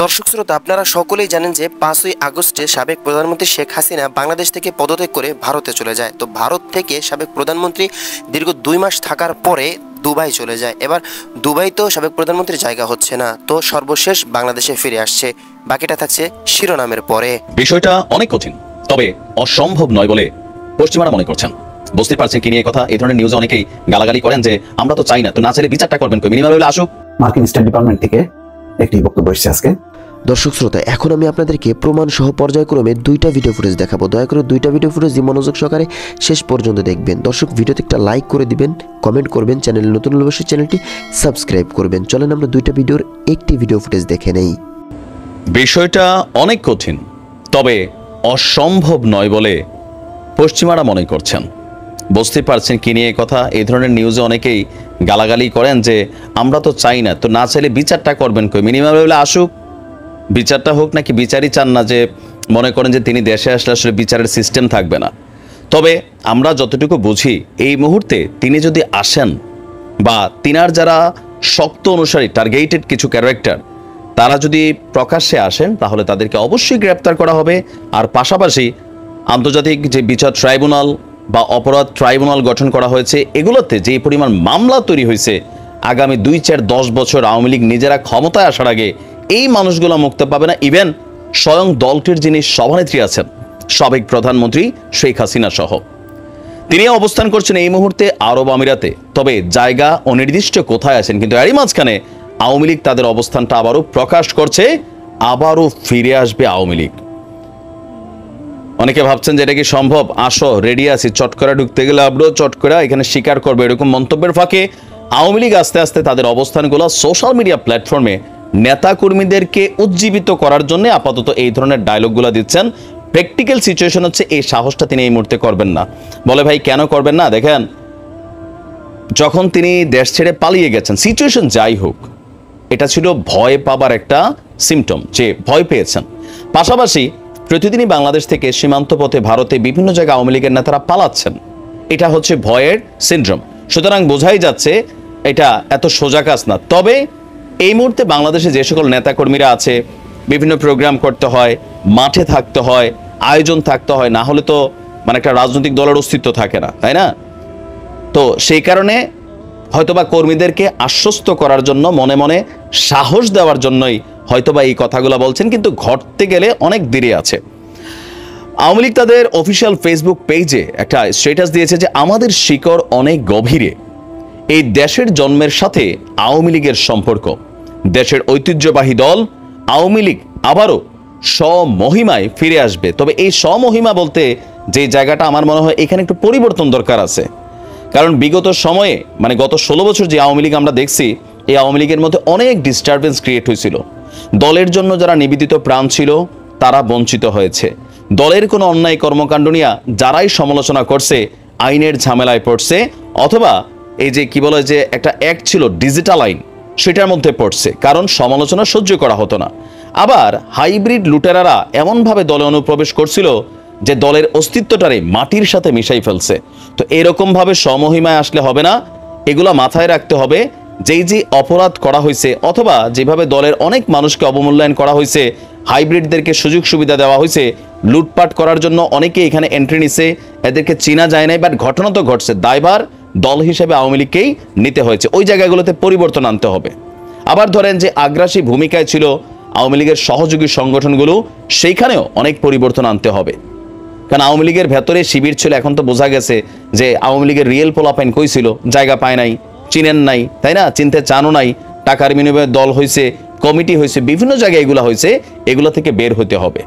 দর্শক শ্রোতা, আপনারা সকলেই জানেন যে 5ই আগস্টে সাবেক প্রধানমন্ত্রী শেখ হাসিনা বাংলাদেশ থেকে পদত্যাগ করে ভারতে চলে যায়। তো ভারত থেকে সাবেক প্রধানমন্ত্রী দীর্ঘ 2 মাস থাকার পরে দুবাই চলে যায়। এবার দুবাইতেও সাবেক প্রধানমন্ত্রীর জায়গা হচ্ছে না, তো সর্বশেষ বাংলাদেশে ফিরে আসছে। বাকিটা থাকছে শিরোনামের পরে। বিষয়টা অনেক কঠিন, তবে অসম্ভব নয় বলে পশ্চিমারা মনে করছেন। বুঝতে পারছেন কি নিয়ে কথা? এই ধরনের নিউজে অনেকেই গালাগালি করেন যে আমরা তো চাই না, তো না চাইলে বিচারটা করবেন কই, মিনিমাম হলে আসুক। মার্কিন স্টেট ডিপার্টমেন্ট থেকে একটি বক্তব্য এসেছে আজকে। দর্শক শ্রোতা, এখন আমি আপনাদেরকে প্রমাণ সহ পর্যায়ক্রমে 2টা ভিডিও ফুটেজ দেখাবো। দয়া করে 2টা ভিডিও ফুটেজ মনোযোগ সহকারে শেষ পর্যন্ত দেখবেন। দর্শক, ভিডিওতে একটা লাইক করে দিবেন, কমেন্ট করবেন, চ্যানেলে নতুন হলে অবশ্যই চ্যানেলটি সাবস্ক্রাইব করবেন। চলেন আমরা 2টা ভিডিওর একটি ভিডিও ফুটেজ দেখে নেই। বিষয়টা অনেক কঠিন, তবে অসম্ভব নয় বলে পশ্চিমারা মনে করছেন। বুঝতে পারছেন কি নিয়ে কথা? এই ধরনের নিউজে অনেকেই গালাগালি করেন যে আমরা তো চাই না, তো না চাইলে বিচারটা করবেন কই, মিনিমাম হলে আসুক। বিচারটা হোক নাকি বিচারই চান না, যে মনে করেন যে তিনি দেশে আসলে আসলে বিচারের সিস্টেম থাকবে না। তবে আমরা যতটুকু বুঝি, এই মুহূর্তে তিনি যদি আসেন বা তিনার যারা শক্ত অনুসারী টার্গেটেড কিছু ক্যারেক্টার তারা যদি প্রকাশ্যে আসেন, তাহলে তাদেরকে অবশ্যই গ্রেপ্তার করা হবে। আর পাশাপাশি আন্তর্জাতিক যে বিচার ট্রাইব্যুনাল বা অপরাধ ট্রাইব্যুনাল গঠন করা হয়েছে, এগুলোতে যে পরিমাণ মামলা তৈরি হয়েছে, আগামী 2, 4, 10 বছর আওয়ামী লীগ নিজেরা ক্ষমতায় আসার আগে এই মানুষগুলো মুক্তি পাবে না। ইভেন স্বয়ং দলটির যিনি সভানেত্রী আছেন, সাবেক প্রধানমন্ত্রী শেখ হাসিনা সহ, তিনি অবস্থান করছেন এই মুহূর্তে আরব আমিরাতে। তবে জায়গা অনির্দিষ্ট কোথায় আছেন, কিন্তু এরই মাঝখানে আওয়ামী লীগ তাদের অবস্থানটা আবারও প্রকাশ করছে, আবারও ফিরে আসবে আওয়ামী লীগ। অনেকে ভাবছেন যে এটা কি সম্ভব? আসো, রেডি আছি, চটকরা ঢুকতে গেলে আবারও চটকরা এখানে স্বীকার করবে, এরকম মন্তব্যের ফাঁকে আওয়ামী লীগ আস্তে আস্তে তাদের অবস্থানগুলো সোশ্যাল মিডিয়া প্ল্যাটফর্মে নেতাকর্মীদেরকে উজ্জীবিত করার জন্য আপাতত এই ধরনের ডায়লগগুলো দিচ্ছেন। প্র্যাকটিক্যাল সিচুয়েশন হচ্ছে এই সাহসটা তিনি এই মুহূর্তে করবেন না। বলে ভাই কেন করবেন না? দেখেন, যখন তিনি দেশ ছেড়ে পালিয়ে গেছেন, সিচুয়েশন যাই হোক, এটা ছিল ভয় পাবার একটা সিমটম, যে ভয় পেয়েছেন। পাশাপাশি প্রতিদিনই বাংলাদেশ থেকে সীমান্ত পথে ভারতে বিভিন্ন জায়গায় আওয়ামী লীগের নেতারা পালাচ্ছেন, এটা হচ্ছে ভয়ের সিনড্রোম। সুতরাং বোঝাই যাচ্ছে এটা এত সোজা কাজ না। তবে এই মুহূর্তে বাংলাদেশে যে সকল নেতাকর্মীরা আছে, বিভিন্ন প্রোগ্রাম করতে হয়, মাঠে থাকতে হয়, আয়োজন থাকতে হয়, না হলে তো মানে একটা রাজনৈতিক দলের অস্তিত্ব থাকে না, তাই না? তো সেই কারণে হয়তোবা কর্মীদেরকে আশ্বস্ত করার জন্য, মনে মনে সাহস দেওয়ার জন্যই হয়তোবা এই কথাগুলো বলছেন, কিন্তু ঘটতে গেলে অনেক দেরি আছে। আওয়ামী লীগ তাদের অফিসিয়াল ফেসবুক পেজে একটা স্ট্যাটাস দিয়েছে যে আমাদের শিকড় অনেক গভীরে, এই দেশের জন্মের সাথে আওয়ামী লীগের সম্পর্ক, দেশের ঐতিহ্যবাহী দল আওয়ামী লীগ আবারও স্বমহিমায় ফিরে আসবে। তবে এই স্বমহিমা বলতে যে জায়গাটা আমার মনে হয় এখানে একটু পরিবর্তন দরকার আছে। কারণ বিগত সময়ে, মানে গত 16 বছর যে আওয়ামী লীগ আমরা দেখছি, এই আওয়ামী লীগের মধ্যে অনেক ডিস্টারবেন্স ক্রিয়েট হয়েছিল। দলের জন্য যারা নিবেদিত প্রাণ ছিল তারা বঞ্চিত হয়েছে। দলের কোনো অন্যায় কর্মকাণ্ড নিয়ে যারাই সমালোচনা করছে আইনের ঝামেলায় পড়ছে, অথবা এই যে কি বলে যে একটা অ্যাক্ট ছিল ডিজিটাল আইন, সেটার মধ্যে পড়ছে, কারণ সমালোচনা সহ্য করা হতো না। আবার হাইব্রিড লুটেরারা এমনভাবে দলে অনুপ্রবেশ করছিল যে দলের অস্তিত্বটারে মাটির সাথে মিশাই ফেলছে। তো এরকমভাবে সমহিমায় আসলে হবে না, এগুলা মাথায় রাখতে হবে। যেই যে অপরাধ করা হয়েছে, অথবা যেভাবে দলের অনেক মানুষকে অবমূল্যায়ন করা হয়েছে, হাইব্রিডদেরকে সুযোগ সুবিধা দেওয়া হয়েছে, লুটপাট করার জন্য অনেকে এখানে এন্ট্রি নিছে, এদেরকে চেনা যায় নাই, বাট ঘটনা তো ঘটছে, দায়ভার দল হিসেবে আওয়ামী লীগকেই নিতে হয়েছে। ওই জায়গাগুলোতে পরিবর্তন আনতে হবে। আবার ধরেন যে আগ্রাসী ভূমিকায় ছিল আওয়ামী লীগের সহযোগী সংগঠনগুলো, সেইখানেও অনেক পরিবর্তন আনতে হবে। কারণ আওয়ামী লীগের ভেতরে শিবির ছিল, এখন তো বোঝা গেছে যে আওয়ামী লীগের রিয়েল পোলাপাইন কই ছিল, জায়গা পায় নাই, চিনেন নাই, তাই না? চিনতে চানও নাই। টাকার বিনিময়ে দল হয়েছে, কমিটি হয়েছে, বিভিন্ন জায়গায় এগুলো হয়েছে, এগুলো থেকে বের হতে হবে।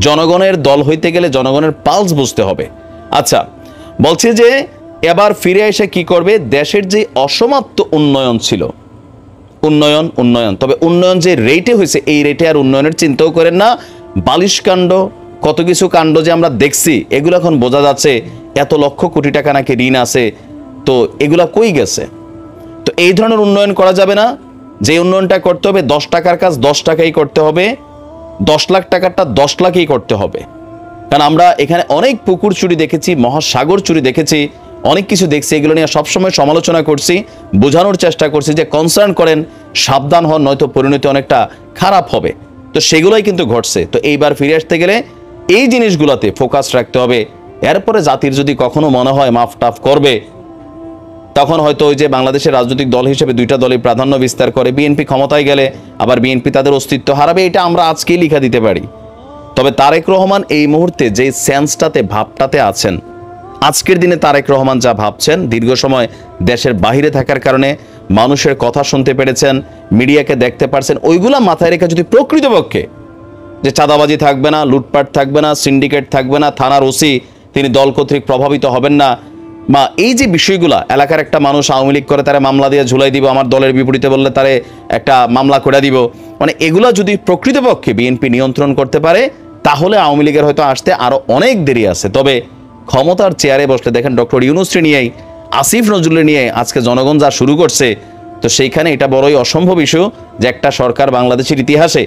জনগণের দল হইতে গেলে জনগণের পালস বুঝতে হবে। আচ্ছা, বলছে যে এবার ফিরে এসে কি করবে? দেশের যে অসমাপ্ত উন্নয়ন ছিল, উন্নয়ন, তবে উন্নয়ন যে রেটে হয়েছে, এই রেটে আর উন্নয়নের চিন্তাও করেন না। বালিশ কাণ্ড, কত কিছু কাণ্ড যে আমরা দেখছি, এগুলো এখন বোঝা যাচ্ছে এত লক্ষ কোটি টাকা নাকি ঋণ আছে, তো এগুলা কই গেছে? তো এই ধরনের উন্নয়ন করা যাবে না। যে উন্নয়নটা করতে হবে, 10 টাকার কাজ 10 টাকাই করতে হবে, 10 লাখ টাকারটা 10 লাখই করতে হবে। কারণ আমরা এখানে অনেক পুকুর চুরি দেখেছি, মহাসাগর চুরি দেখেছি, অনেক কিছু দেখছি, এগুলো নিয়ে সবসময় সমালোচনা করছি, বোঝানোর চেষ্টা করছি যে কনসার্ন করেন, সাবধান হন, নয়তো পরিণতি অনেকটা খারাপ হবে। তো সেগুলোই কিন্তু ঘটছে। তো এইবার ফিরে আসতে গেলে এই জিনিসগুলোতে ফোকাস রাখতে হবে। এরপরে জাতির যদি কখনো মনে হয় মাফ টাফ করবে, তখন হয়তো ওই যে বাংলাদেশের রাজনৈতিক দল হিসেবে দুইটা দলই প্রাধান্য বিস্তার করে, বিএনপি ক্ষমতায় গেলে আবার বিএনপি তাদের অস্তিত্ব হারাবে, এটা আমরা আজকেই লিখা দিতে পারি। তবে তারেক রহমান এই মুহূর্তে যে সেন্সটাতে ভাবটাতে আছেন, আজকের দিনে তারেক রহমান যা ভাবছেন, দীর্ঘ সময় দেশের বাহিরে থাকার কারণে মানুষের কথা শুনতে পেরেছেন, মিডিয়াকে দেখতে পারছেন, ওইগুলা মাথায় রেখে যদি প্রকৃতপক্ষে যে চাঁদাবাজি থাকবে না, লুটপাট থাকবে না, সিন্ডিকেট থাকবে না, থানার ওসি তিনি দল কর্তৃক প্রভাবিত হবেন না, বা এই যে বিষয়গুলা, এলাকার একটা মানুষ আওয়ামী লীগ করে তারা মামলা দিয়ে ঝুলাই দিব, আমার দলের বিপরীতে বললে তারে একটা মামলা করে দিব, মানে এগুলা যদি প্রকৃতপক্ষে বিএনপি নিয়ন্ত্রণ করতে পারে, তাহলে আওয়ামী লীগের হয়তো আসতে আরো অনেক দেরি আছে। তবে ক্ষমতার চেয়ারে বসলে দেখেন ডক্টর ইউনূসকে নিয়েই, আসিফ নজরুলকে নিয়ে আজকে জনগণ যা শুরু করছে, তো সেইখানে এটা বড়ই অসম্ভব ইস্যু যে একটা সরকার বাংলাদেশের ইতিহাসে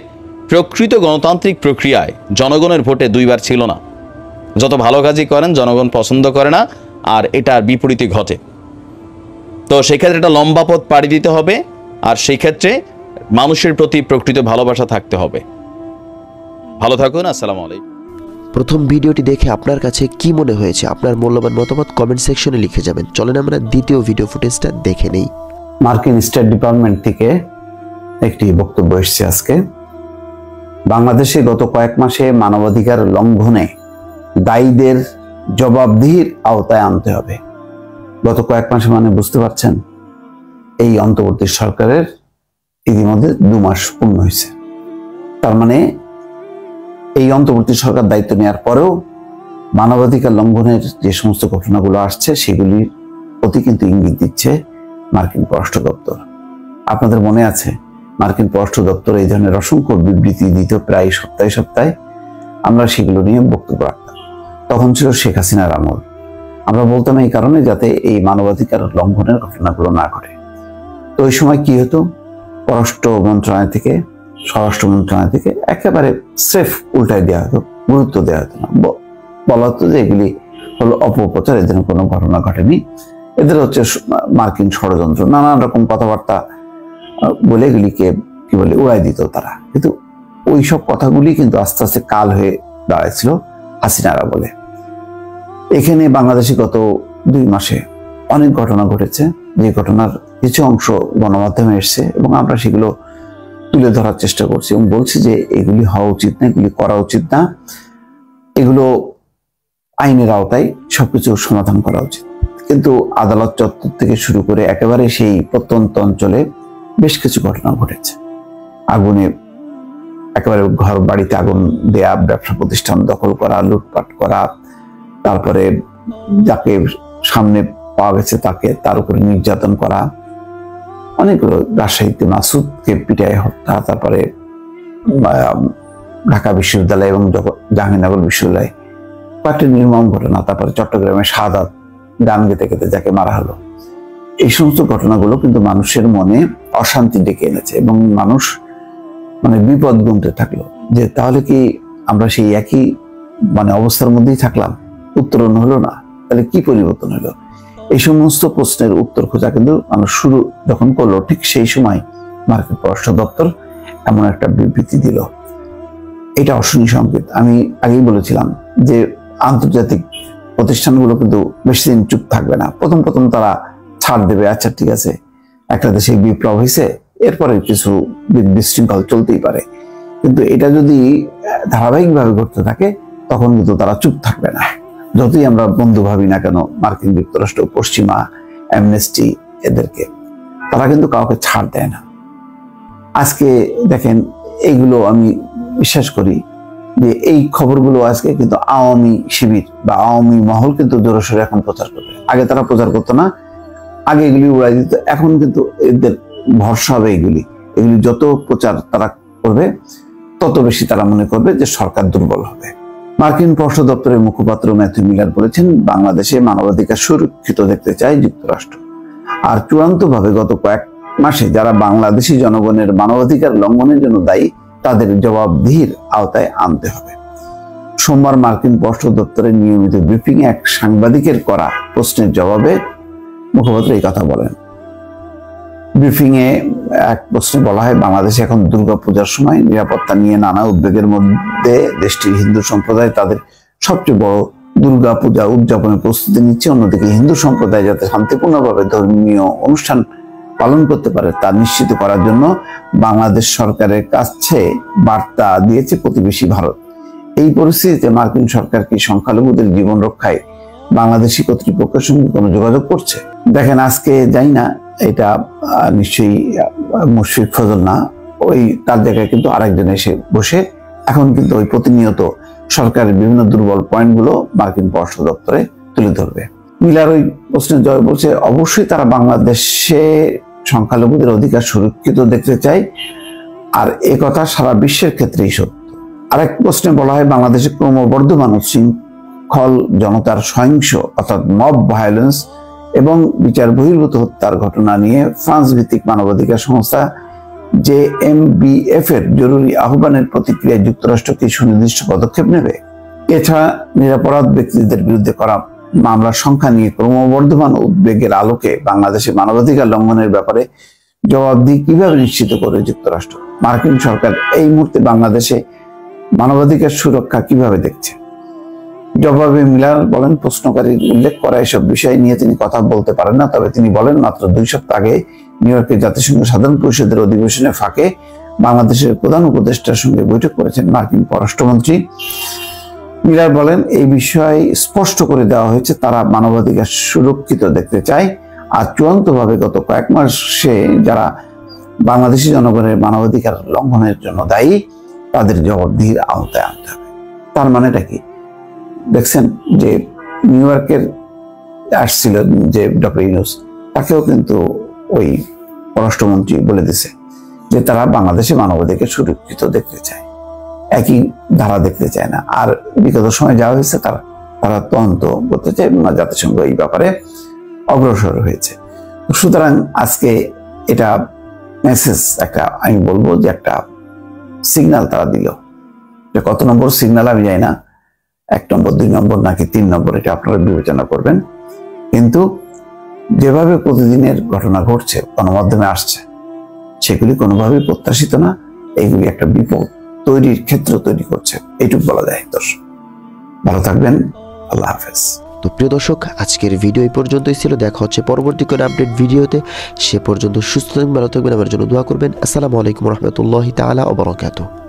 প্রকৃত গণতান্ত্রিক প্রক্রিয়ায় জনগণের ভোটে দুইবার ছিল না। যত ভালো কাজই করেন জনগণ পছন্দ করে না, আর এটার বিপরীতে ঘটে। তো সেই ক্ষেত্রে একটা লম্বা পথ পাড়ি দিতে হবে, আর সেই ক্ষেত্রে মানুষের প্রতি প্রকৃত ভালোবাসা থাকতে হবে। ভালো থাকুন, আসসালামু আলাইকুম। প্রথম ভিডিওটি দেখে আপনার কাছে কি মনে হয়েছে? আপনার মূল্যবান মতামত কমেন্ট সেকশনে লিখে যাবেন। চলেন আমরা দ্বিতীয় ভিডিও ফুটেজটা দেখে নেই। মার্কিন স্টেট ডিপার্টমেন্ট থেকে একটি বক্তব্য এসেছে আজকে। বাংলাদেশে গত কয়েক মাসে মানবাধিকার লঙ্ঘনে দায়ীদের জবাবদিহির আওতায় আনতে হবে। গত কয়েক মাসে মানে বুঝতে পারছেন, এই অন্তর্বর্তী সরকারের ইতিমধ্যে 2 মাস পূর্ণ হয়েছে। তার মানে এই অন্তর্বর্তী সরকার দায়িত্ব নেওয়ার পরেও মানবাধিকার লঙ্ঘনের যে সমস্ত ঘটনাগুলো আসছে সেগুলির প্রতি কিন্তু ইঙ্গিত দিচ্ছে মার্কিন পররাষ্ট্র দপ্তর। আপনাদের মনে আছে, মার্কিন পররাষ্ট্র দপ্তর এই ধরনের অসংখ্য বিবৃতি দিত প্রায় সপ্তাহে সপ্তাহে। আমরা সেগুলো নিয়ে বক্তব্য রাখতাম। তখন ছিল শেখ হাসিনার আমল। আমরা বলতাম এই কারণে যাতে এই মানবাধিকার লঙ্ঘনের ঘটনাগুলো না ঘটে। তো ওই সময় কি হতো, পররাষ্ট্র মন্ত্রণালয় থেকে, স্বরাষ্ট্র মন্ত্রণালয় থেকে একেবারে স্রেফ উল্টায় দেওয়া হতো, গুরুত্ব দেওয়া হতো না। বলা হতো যে এগুলি হলো অপপ্রচার, এদের কোনো ঘটনা ঘটেনি, এদের হচ্ছে মার্কিন ষড়যন্ত্র, নানান রকম কথাবার্তা বলে এগুলিকে কি বলে উড়াই দিত তারা। কিন্তু ওই সব কথাগুলি কিন্তু আস্তে আস্তে কাল হয়ে দাঁড়াইছিল হাসিনারা বলে। এখানে বাংলাদেশে গত 2 মাসে অনেক ঘটনা ঘটেছে, যে ঘটনার কিছু অংশ গণমাধ্যমে এসছে এবং আমরা সেগুলো তুলে ধরার চেষ্টা করছি এবং বলছি যে এগুলি হওয়া উচিত না, এগুলি করা উচিত না, এগুলো আইনের আওতায় সবকিছু সমাধান করা উচিত। কিন্তু আদালত চত্বর থেকে শুরু করে একেবারে সেই প্রত্যন্ত অঞ্চলে বেশ কিছু ঘটনা ঘটেছে। আগুনে একেবারে ঘর বাড়িতে আগুন দেয়া, ব্যবসা প্রতিষ্ঠান দখল করা, লুটপাট করা, তারপরে যাকে সামনে পাওয়া গেছে তার উপরে নির্যাতন করা, অনেকগুলো। রাজশাহীতে মাসুদকে পিটায় হত্যা, তারপরে ঢাকা বিশ্ববিদ্যালয় এবং জাহাঙ্গীরনগর বিশ্ববিদ্যালয় কয়েকটি নির্মম ঘটনা, তারপরে চট্টগ্রামে শাহাদাত গান গেতে গেতে যাকে মারা হলো। এই সমস্ত ঘটনাগুলো কিন্তু মানুষের মনে অশান্তি ডেকে এনেছে এবং মানুষ মানে বিপদ গুনতে থাকলো যে তাহলে কি আমরা সেই একই মানে অবস্থার মধ্যেই থাকলাম, উত্তরণ হলো না, তাহলে কি পরিবর্তন হলো? এই সমস্ত প্রশ্নের উত্তর খোঁজা কিন্তু মানুষ শুরু যখন করলো, ঠিক সেই সময় মার্কিন পররাষ্ট্র দপ্তর এমন একটা বিবৃতি দিল। এটা অশনি সংকেত। আমি আগেই বলেছিলাম যে আন্তর্জাতিক প্রতিষ্ঠানগুলো কিন্তু বেশি দিন চুপ থাকবে না। প্রথম তারা ছাড় দেবে, আচ্ছা ঠিক আছে একটা দেশে বিপ্লব হয়েছে, এরপরে কিছু বিশৃঙ্খল চলতেই পারে, কিন্তু এটা যদি ধারাবাহিকভাবে ঘটতে থাকে তখন কিন্তু তারা চুপ থাকবে না। যতই আমরা বন্ধু ভাবি না কেন মার্কিন যুক্তরাষ্ট্র, পশ্চিমা, অ্যামনেস্টি, এদেরকে তারা কিন্তু কাউকে ছাড় দেয় না। আজকে দেখেন, এইগুলো আমি বিশ্বাস করি যে এই খবরগুলো আজকে কিন্তু আওয়ামী শিবির বা আওয়ামী মহল কিন্তু জোরসোরে এখন প্রচার করবে। আগে তারা প্রচার করতো না, আগে এগুলি উড়াই দিত, এখন কিন্তু এদের ভরসা হবে এগুলি যত প্রচার তারা করবে তত বেশি তারা মনে করবে যে সরকার দুর্বল হবে। মার্কিন পররাষ্ট্র দপ্তরের মুখপাত্র ম্যাথিউ মিলার বলেছেন, বাংলাদেশে মানবাধিকার সুরক্ষিত দেখতে চায় যুক্তরাষ্ট্র। আর চূড়ান্তভাবে গত কয়েক মাসে যারা বাংলাদেশি জনগণের মানবাধিকার লঙ্ঘনের জন্য দায়ী তাদের জবাবদিহির আওতায় আনতে হবে। সোমবার মার্কিন পররাষ্ট্র দপ্তরের নিয়মিত ব্রিফিং এক সাংবাদিকের করা প্রশ্নের জবাবে মুখপাত্র এই কথা বলেন। ব্রিফিংয়ে এক প্রশ্নে বলা হয়, বাংলাদেশে এখন দুর্গাপূজার সময় নিরাপত্তা নিয়ে নানা উদ্বেগের মধ্যে দেশটির হিন্দু সম্প্রদায় তাদের সবচেয়ে বড় দুর্গাপূজা উদযাপনের প্রস্তুতি নিচ্ছে। অন্যদিকে হিন্দু সম্প্রদায় যাতে শান্তিপূর্ণভাবে ধর্মীয় অনুষ্ঠান পালন করতে পারে তা নিশ্চিত করার জন্য বাংলাদেশ সরকারের কাছে বার্তা দিয়েছে প্রতিবেশী ভারত। এই পরিস্থিতিতে মার্কিন সরকার কি সংখ্যালঘুদের জীবন রক্ষায় বাংলাদেশি কর্তৃপক্ষের সঙ্গে কোনো যোগাযোগ করছে? দেখেন, আজকে যাই না, এটা নিশ্চয়ই মুশফিক ফজল না, ওই তার জায়গায় কিন্তু আরেকজন এসে বসে এখন কিন্তু ওই প্রতিনিয়ত সরকারের বিভিন্ন দুর্বল পয়েন্টগুলো মার্কিন পররাষ্ট্র দপ্তরে তুলে ধরবে। মিলার ওই প্রশ্নের জবাবে বলছে, অবশ্যই তারা বাংলাদেশে সংখ্যালঘুদের অধিকার সুরক্ষিত দেখতে চায়, আর এ কথা সারা বিশ্বের ক্ষেত্রেই সত্য। আরেক প্রশ্নে বলা হয়, বাংলাদেশে ক্রমবর্ধমান উচ্ছৃঙ্খল জনতার সহিংস অর্থাৎ মব ভায়োলেন্স এবং বিচার বহির্ভূত হত্যার ঘটনা নিয়ে ফ্রান্স ভিত্তিক মানবাধিকার সংস্থা JMBF এর জরুরি আহ্বানের প্রতিক্রিয়ায় যুক্তরাষ্ট্র কি সুনির্দিষ্ট পদক্ষেপ নেবে? এছাড়া নিরপরাধ ব্যক্তিদের বিরুদ্ধে করা মামলার সংখ্যা নিয়ে ক্রমবর্ধমান উদ্বেগের আলোকে বাংলাদেশে মানবাধিকার লঙ্ঘনের ব্যাপারে জবাবদিহি কিভাবে নিশ্চিত করে যুক্তরাষ্ট্র? মার্কিন সরকার এই মুহূর্তে বাংলাদেশে মানবাধিকার সুরক্ষা কিভাবে দেখছে? জবাবে মিলার বলেন, প্রশ্নকারীর উল্লেখ করা এসব বিষয় নিয়ে তিনি কথা বলতে পারেন না, তবে তিনি বলেন, মাত্র 2 সপ্তাহ আগে নিউ ইয়র্কে জাতিসংঘ সাধারণ পরিষদের অধিবেশনের ফাঁকে বাংলাদেশের প্রধান উপদেষ্টার সঙ্গে বৈঠক করেছেন মার্কিন পররাষ্ট্রমন্ত্রী। মিলার বলেন, এই বিষয়ে স্পষ্ট করে দেওয়া হয়েছে তারা মানবাধিকার সুরক্ষিত দেখতে চায়, আর চূড়ান্তভাবে গত কয়েক মাসে যারা বাংলাদেশি জনগণের মানবাধিকার লঙ্ঘনের জন্য দায়ী তাদের জবাবদিহির আওতায় আনতে হবে। তার মানেটা কি দেখছেন, যে নিউ ইয়র্কের আসছিল যে ডক্টর ইউনূস, তাকেও কিন্তু ওই পররাষ্ট্রমন্ত্রী বলে দিছে যে তারা বাংলাদেশে মানবাধিকার সুরক্ষিত দেখতে চায়, একই ধারা দেখতে চায় না। আর বিগত সময় যা হয়েছে তারা তদন্ত করতে চায় এবং জাতিসংঘ এই ব্যাপারে অগ্রসর হয়েছে। সুতরাং আজকে এটা মেসেজ, একটা আমি বলবো যে একটা সিগন্যাল তারা দিল। কত নম্বর সিগন্যাল আমি জানি না, 1 নম্বর 2 নম্বর নাকি 3 নম্বর, এটা আপনারা বিবেচনা করবেন। কিন্তু যেভাবে প্রতিদিনের ঘটনা ঘটছে, গণমাধ্যমে আসছে, সেগুলি কোনোভাবেই প্রত্যাশিত না। এইগুলি একটা বিপদ তৈরির ক্ষেত্র তৈরি করছে, এইটুকু বলা যায়। দর্শক ভালো থাকবেন, আল্লাহ হাফেজ। তো প্রিয় দর্শক, আজকের ভিডিও এই পর্যন্তই ছিল। দেখা হচ্ছে পরবর্তী কোনো আপডেট ভিডিওতে। সে পর্যন্ত সুস্থ থাকবেন, ভালো থাকবেন, আমার জন্য দোয়া করবেন। আসসালামু আলাইকুম রহমতুল্লাহি তাআলা ওয়া বারাকাতুহু।